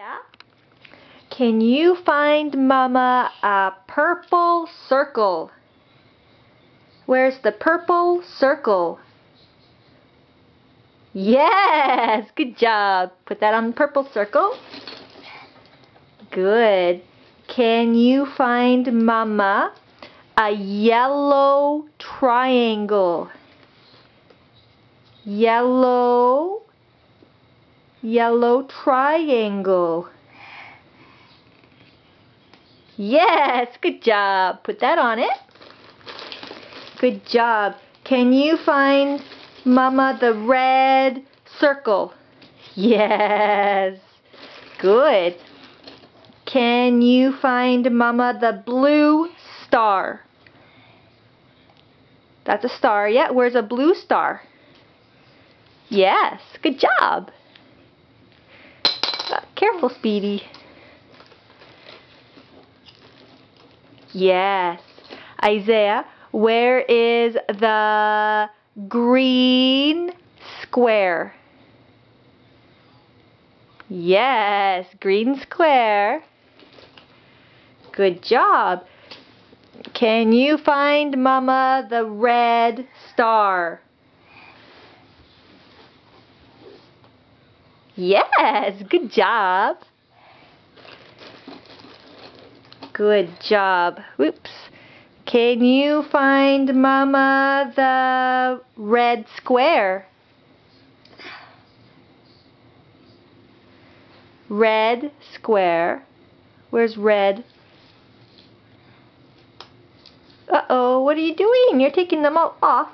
Isaiah, can you find Mama a purple circle? Where's the purple circle? Yes, good job. Put that on the purple circle. Good. Can you find Mama a yellow triangle? Yellow triangle. Yes, good job. Put that on it. Good job. Can you find Mama the red circle? Yes. Good. Can you find Mama the blue star? That's a star. Yeah, where's a blue star? Yes. Good job. Careful, Speedy. Yes. Isaiah, where is the green square? Yes, green square. Good job. Can you find Mama the red star? Yes, good job. Good job. Oops. Can you find Mama the red square? Red square. Where's red? Uh-oh, what are you doing? You're taking them all off.